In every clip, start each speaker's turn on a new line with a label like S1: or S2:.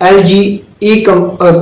S1: LG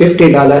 S1: $50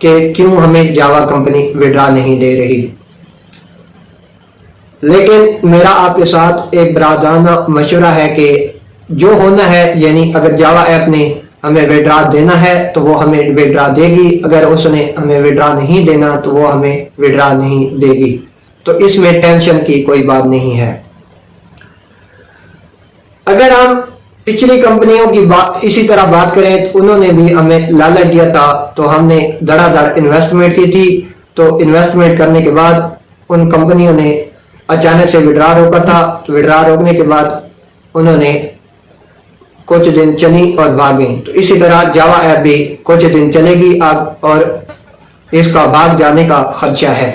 S1: کہ کیوں ہمیں جاوا کمپنی وڈرا نہیں دے رہی. لیکن میرا آپ کے ساتھ ایک برادرانہ مشورہ ہے کہ جو ہونا ہے، یعنی اگر جاوا ایپ نے ہمیں وڈرا دینا ہے تو وہ ہمیں وڈرا دے گی، اگر اس نے ہمیں وڈرا نہیں دینا تو وہ ہمیں وڈرا نہیں دے گی. تو اس میں ٹینشن کی کوئی بات نہیں ہے. اگر ہم پچھلی کمپنیوں کی اسی طرح بات کریں تو انہوں نے بھی ہمیں لالچ دیا تھا، تو ہم نے دڑا دڑ انویسٹمنٹ کی تھی. تو انویسٹمنٹ کرنے کے بعد ان کمپنیوں نے اچانک سے وڈرا روکا تھا. تو وڈرا روکنے کے بعد انہوں نے کچھ دن چلی اور بھاگ گئی. تو اسی طرح جاوا ایپ بھی کچھ دن چلے گی اب، اور اس کا بھاگ جانے کا خدشہ ہے.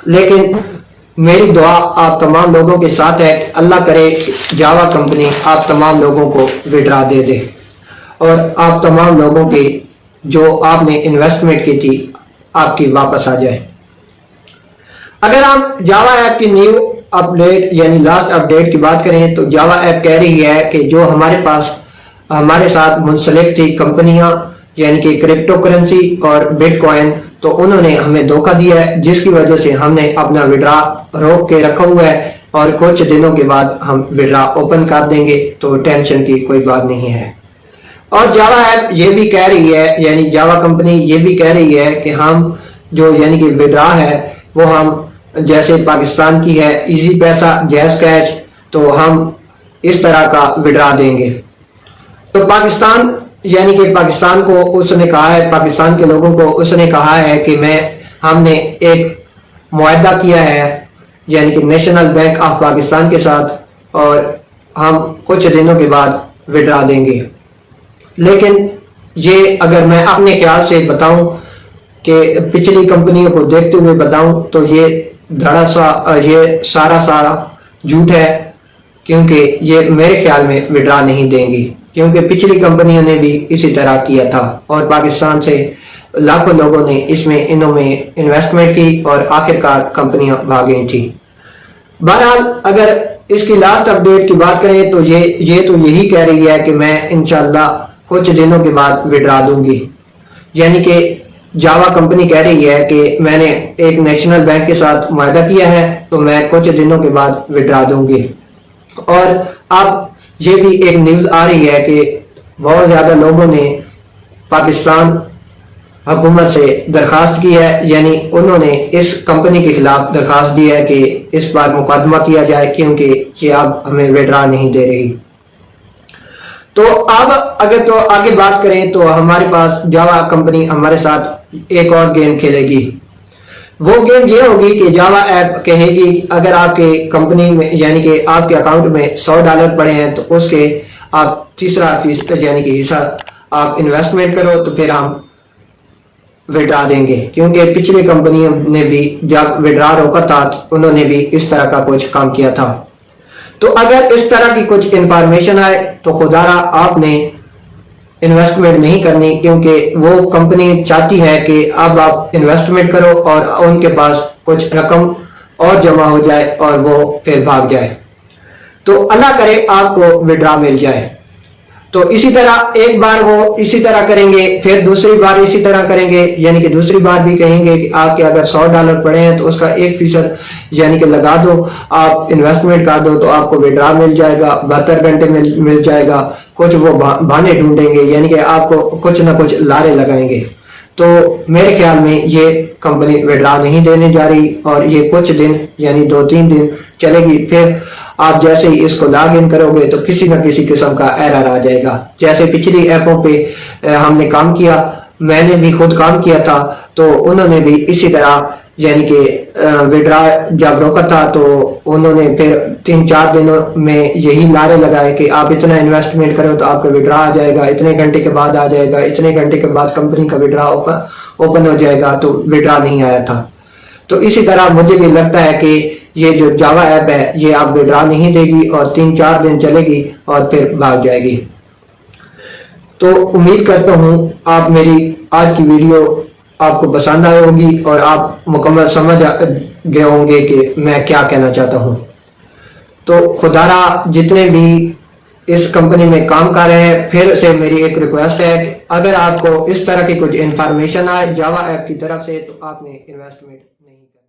S1: لیکن میری دعا آپ تمام لوگوں کے ساتھ ہے، اللہ کرے جاوا کمپنی آپ تمام لوگوں کو وڈرا دے دے اور آپ تمام لوگوں کے جو آپ نے انویسٹمنٹ کی تھی آپ کی واپس آ جائے. اگر ہم جاوا ایپ کی نیو اپڈیٹ یعنی لاسٹ اپڈیٹ کی بات کریں تو جاوا ایپ کہہ رہی ہے کہ جو ہمارے ساتھ منسلک تھی کمپنیاں یعنی کہ کرپٹو کرنسی اور بٹ کوائن، تو انہوں نے ہمیں دھوکہ دیا ہے، جس کی وجہ سے ہم نے اپنا وڈرا روک کے رکھا ہوا ہے اور کچھ دنوں کے بعد ہم وڈرا اوپن کر دیں گے. تو ٹینشن کی کوئی بات نہیں ہے. اور جاوا ایپ یہ بھی کہہ رہی ہے، یعنی جاوا کمپنی یہ بھی کہہ رہی ہے کہ ہم جو یعنی کہ وڈرا ہے وہ ہم جیسے پاکستان کی ہے ایزی پیسہ، جیز کیش، تو ہم اس طرح کا وڈرا دیں گے. تو پاکستان یعنی کہ پاکستان کو اس نے کہا ہے، پاکستان کے لوگوں کو اس نے کہا ہے کہ ہم نے ایک معاہدہ کیا ہے یعنی کہ نیشنل بینک آف پاکستان کے ساتھ، اور ہم کچھ دنوں کے بعد وڈرا دیں گے. لیکن یہ اگر میں اپنے خیال سے بتاؤں کہ پچھلی کمپنیوں کو دیکھتے ہوئے بتاؤں تو یہ یہ سارا جھوٹ ہے، کیونکہ یہ میرے خیال میں وڈرا نہیں دیں گی، کیونکہ پچھلی کمپنیوں نے بھی اسی طرح کیا تھا اور پاکستان سے لاکھوں لوگوں نے انہوں میں انویسٹمنٹ کی اور آخرکار کمپنیاں بھاگ گئی تھی. بہرحال اگر اس کی لاسٹ اپڈیٹ کی بات کریں تو یہ تو یہی کہہ رہی ہے کہ میں انشاءاللہ کچھ دنوں کے بعد وڈرا دوں گی. یعنی کہ جاوا کمپنی کہہ رہی ہے کہ میں نے ایک نیشنل بینک کے ساتھ معاہدہ کیا ہے تو میں کچھ دنوں کے بعد وڈرا دوں گی. اور اب یہ بھی ایک نیوز آ رہی ہے کہ بہت زیادہ لوگوں نے پاکستان حکومت سے درخواست کی ہے، یعنی انہوں نے اس کمپنی کے خلاف درخواست دی ہے کہ اس پر مقدمہ کیا جائے کیونکہ یہ اب ہمیں وڈرا نہیں دے رہی. تو اب اگر تو آگے بات کریں تو ہمارے پاس جاوا کمپنی ہمارے ساتھ ایک اور گیم کھیلے گی. وہ گیم یہ ہوگی کہ جاوا ایپ کہے گی اگر آپ کے کمپنی میں یعنی کہ آپ کے اکاؤنٹ میں $100 پڑے ہیں تو اس کے آپ 3% یعنی کہ حصہ آپ انویسٹمنٹ کرو تو پھر ہم وڈرا دیں گے. کیونکہ پچھلی کمپنیوں نے بھی جب وڈرا روکا تھا انہوں نے بھی اس طرح کا کچھ کام کیا تھا. تو اگر اس طرح کی کچھ انفارمیشن آئے تو خدا را آپ نے انویسٹمنٹ نہیں کرنی، کیونکہ وہ کمپنی چاہتی ہے کہ اب آپ انویسٹمنٹ کرو اور ان کے پاس کچھ رقم اور جمع ہو جائے اور وہ پھر بھاگ جائے. تو اللہ کرے آپ کو وڈرا مل جائے. تو اسی طرح ایک بار وہ اسی طرح کریں گے، پھر دوسری بار اسی طرح کریں گے، یعنی کہ دوسری بار بھی کہیں گے کہ آپ کے اگر $100 پڑے ہیں تو اس کا 1% یعنی کہ لگا دو، آپ انویسٹمنٹ کر دو تو آپ کو وڈرا مل جائے گا، 72 گھنٹے میں مل جائے گا. کچھ وہ بہانے ڈھونڈیں گے، یعنی کہ آپ کو کچھ نہ کچھ لارے لگائیں گے. تو میرے خیال میں یہ کمپنی وڈرا نہیں دینے جا رہی اور یہ کچھ دن یعنی 2-3 دن چلے گی. پھر آپ جیسے ہی اس کو لاگ ان کرو گے تو کسی نہ کسی قسم کا ایرر آ جائے گا. جیسے پچھلی ایپوں پہ ہم نے کام کیا، میں نے بھی خود کام کیا تھا، تو انہوں نے بھی اسی طرح یعنی کہ وڈرا جب روکا تھا تو انہوں نے پھر 3-4 دنوں میں یہی لارے لگائے کہ آپ اتنا انویسٹمنٹ کرو تو آپ کا وڈرا آ جائے گا، اتنے گھنٹے کے بعد آ جائے گا، اتنے گھنٹے کے بعد کمپنی کا وڈرا اوپن ہو جائے گا. تو وڈرا نہیں آیا تھا. تو اسی طرح مجھے بھی لگتا ہے کہ یہ جو جاوا ایپ ہے یہ آپ وڈرا نہیں دے گی اور 3-4 دن چلے گی اور پھر بھاگ جائے گی. تو امید کرتا ہوں آپ میری آج کی ویڈیو آپ کو پسند آئی ہوگی اور آپ مکمل سمجھ گئے ہوں گے کہ میں کیا کہنا چاہتا ہوں. تو خدا را جتنے بھی اس کمپنی میں کام کر رہے ہیں. پھر سے میری ایک ریکویسٹ ہے کہ اگر آپ کو اس طرح کی کچھ انفارمیشن آئے جاوا ایپ کی طرف سے تو آپ نے انویسٹمنٹ نہیں کرنا.